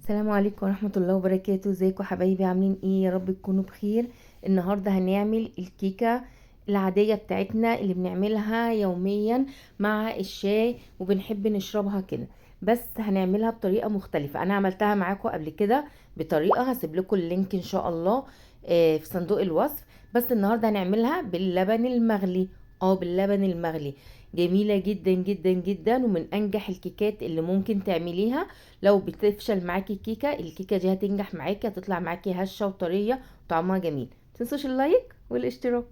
السلام عليكم ورحمة الله وبركاته. ازيكم حبايبي؟ عاملين ايه؟ يا رب تكونوا بخير. النهاردة هنعمل الكيكة العادية بتاعتنا اللي بنعملها يوميا مع الشاي وبنحب نشربها كده، بس هنعملها بطريقة مختلفة. انا عملتها معاكم قبل كده بطريقة، هسيب لكم اللينك ان شاء الله في صندوق الوصف. بس النهاردة هنعملها باللبن المغلي. باللبن المغلي جميلة جدا جدا جدا، ومن انجح الكيكات اللي ممكن تعمليها. لو بتفشل معاكي الكيكه دي هتنجح معاكي، هتطلع معاكي هشه وطريه وطعمها جميل. متنسوش اللايك والاشتراك.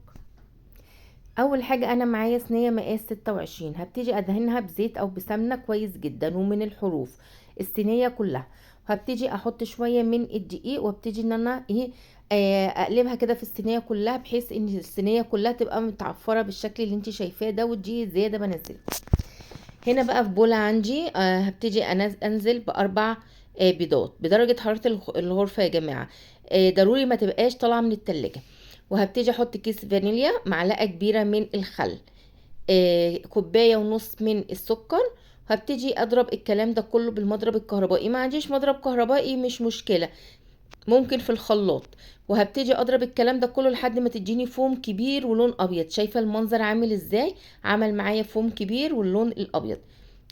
اول حاجه انا معايا صينيه مقاس 26، هبتدي ادهنها بزيت او بسمنه كويس جدا ومن الحروف الصينيه كلها. هبتدي احط شويه من الدقيق وابتدي ان انا اقلبها كده في الصينيه كلها، بحيث ان الصينيه كلها تبقى متعفره بالشكل اللي انت شايفاه ده، والدقيق زياده بنزله. هنا بقى في بولة عندي هبتدي انزل باربع بيضات بدرجة حرارة الغرفة يا جماعة. ضروري ما تبقاش طالعة من التلاجة. وهبتدي احط كيس فانيليا، معلقة كبيرة من الخل، كوباية ونص من السكر. هبتدي اضرب الكلام ده كله بالمضرب الكهربائي. ما عنديش مضرب كهربائي مش مشكلة، ممكن في الخلاط. وهبتدي اضرب الكلام ده كله لحد ما تديني فوم كبير ولون ابيض. شايفه المنظر عامل ازاي؟ عمل معايا فوم كبير واللون الابيض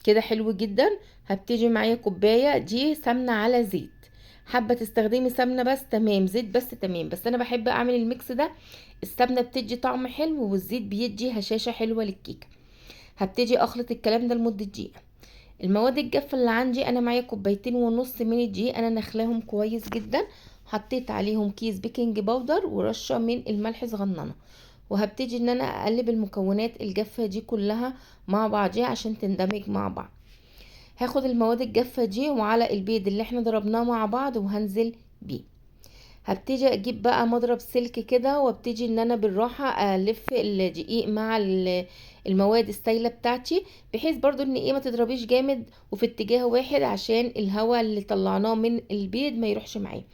كده حلو جدا. هبتدي معايا كوبايه دي سمنه على زيت. حابه تستخدمي سمنه بس تمام، زيت بس تمام، بس انا بحب اعمل الميكس ده. السمنه بتدي طعم حلو والزيت بيدي هشاشه حلوه للكيكه. هبتدي اخلط الكلام ده لمده دقيقه. المواد الجافة اللي عندي انا معايا كوبايتين ونص من الدقيق، انا نخلاهم كويس جدا. حطيت عليهم كيس بيكنج باودر ورشة من الملح صغننة. وهبتدي ان انا اقلب المكونات الجافة دي كلها مع بعضيها عشان تندمج مع بعض. هاخد المواد الجافة دي وعلى البيض اللي احنا ضربناه مع بعض وهنزل بيه. هبتدي اجيب بقى مضرب سلك كده، وابتدي ان انا بالراحة الف الدقيق مع المواد السايلة بتاعتي، بحيث برضو ان ما تضربيش جامد وفي اتجاه واحد عشان الهواء اللي طلعناه من البيض ما يروحش معايا.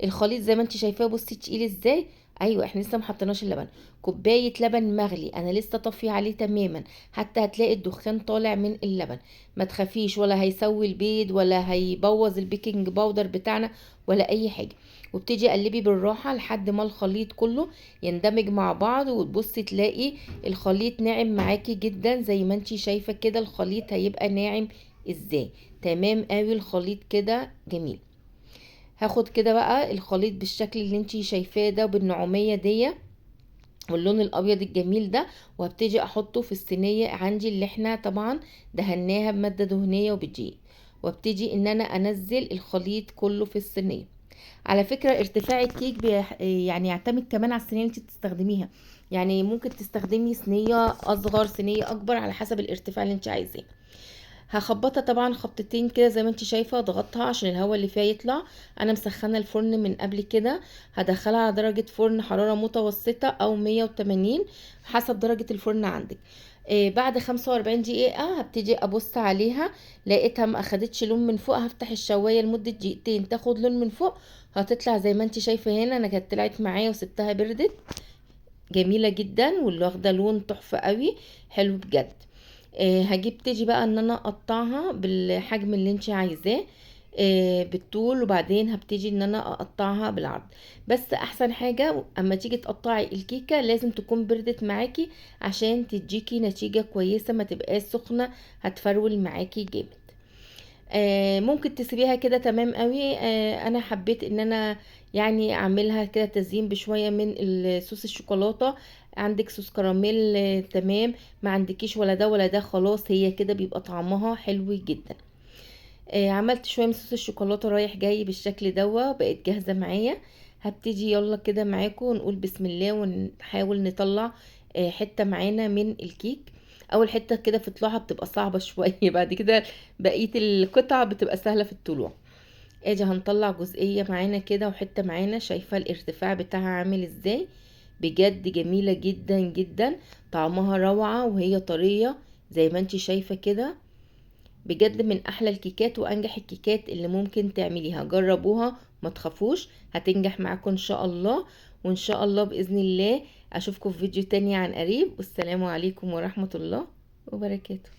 الخليط زي ما انت شايفاه، بصي تقيل ازاي. ايوه احنا لسه محطناش اللبن. كوبايه لبن مغلي انا لسه طافيه عليه تماما، حتى هتلاقي الدخان طالع من اللبن. ما تخافيش، ولا هيسوي البيض ولا هيبوظ البيكنج باودر بتاعنا ولا اي حاجه. وابتدي قلبي بالراحه لحد ما الخليط كله يندمج مع بعض، وتبصي تلاقي الخليط ناعم معاكي جدا. زي ما انتي شايفه كده الخليط هيبقى ناعم ازاي. تمام قوي الخليط كده جميل. هاخد كده بقى الخليط بالشكل اللي انتي شايفاه ده بالنعوميه دي واللون الابيض الجميل ده، وهبتدي احطه في الصينيه عندي اللي احنا طبعا دهناها بماده دهنيه وبدقيق. وابتدي ان انا انزل الخليط كله في الصينيه. على فكرة ارتفاع الكيك يعني يعتمد كمان على الصينية اللي انت بتستخدميها. يعني ممكن تستخدمي صينية اصغر صينية اكبر على حسب الارتفاع اللي انت عايزاه. هخبطها طبعا خبطتين كده زي ما انت شايفة، اضغطها عشان الهواء اللي فيها يطلع. انا مسخنة الفرن من قبل كده. هدخلها على درجة فرن حرارة متوسطة او 180 حسب درجة الفرن عندك. بعد 45 دقيقة هبتدي ابص عليها، لقيتها ما اخدتش لون من فوق، هفتح الشواية لمدة دقيقتين تاخد لون من فوق. هتطلع زي ما انت شايفة هنا. انا كانت طلعت معايا وسبتها بردت، جميلة جدا واللي واخدة لون تحفة قوي، حلو بجد. هجيب تيجي بقى ان انا اقطعها بالحجم اللي انت عايزاه، بالطول. وبعدين هبتدي ان انا اقطعها بالعرض. بس احسن حاجة اما تيجي تقطعي الكيكة لازم تكون بردت معاكي عشان تديكي نتيجة كويسة، ما تبقاش سخنة هتفرول معاكي جامد. ممكن تسيبيها كده تمام قوي. انا حبيت ان انا يعني اعملها كده تزيين بشوية من صوص الشوكولاتة. عندك صوص كراميل تمام، ما عندكيش ولا ده ولا ده خلاص، هي كده بيبقى طعمها حلو جدا. عملت شوية من صوص الشوكولاتة رايح جاي بالشكل دوا، بقت جاهزة معايا. هبتدي يلا كده معاكم ونقول بسم الله ونحاول نطلع حتة معانا من الكيك. اول حتة كده في طلوعها بتبقى صعبة شوية بعد كده بقية القطع بتبقى سهلة في الطلوع. ادي هنطلع جزئية معانا كده وحتة معانا. شايفة الارتفاع بتاعها عامل ازاي؟ بجد جميلة جدا جدا، طعمها روعة وهي طرية زي ما انتي شايفة كده. بجد من احلى الكيكات وانجح الكيكات اللي ممكن تعمليها. جربوها ما تخافوش، هتنجح معاكم ان شاء الله. وان شاء الله باذن الله اشوفكم في فيديو تاني عن قريب. والسلام عليكم ورحمة الله وبركاته.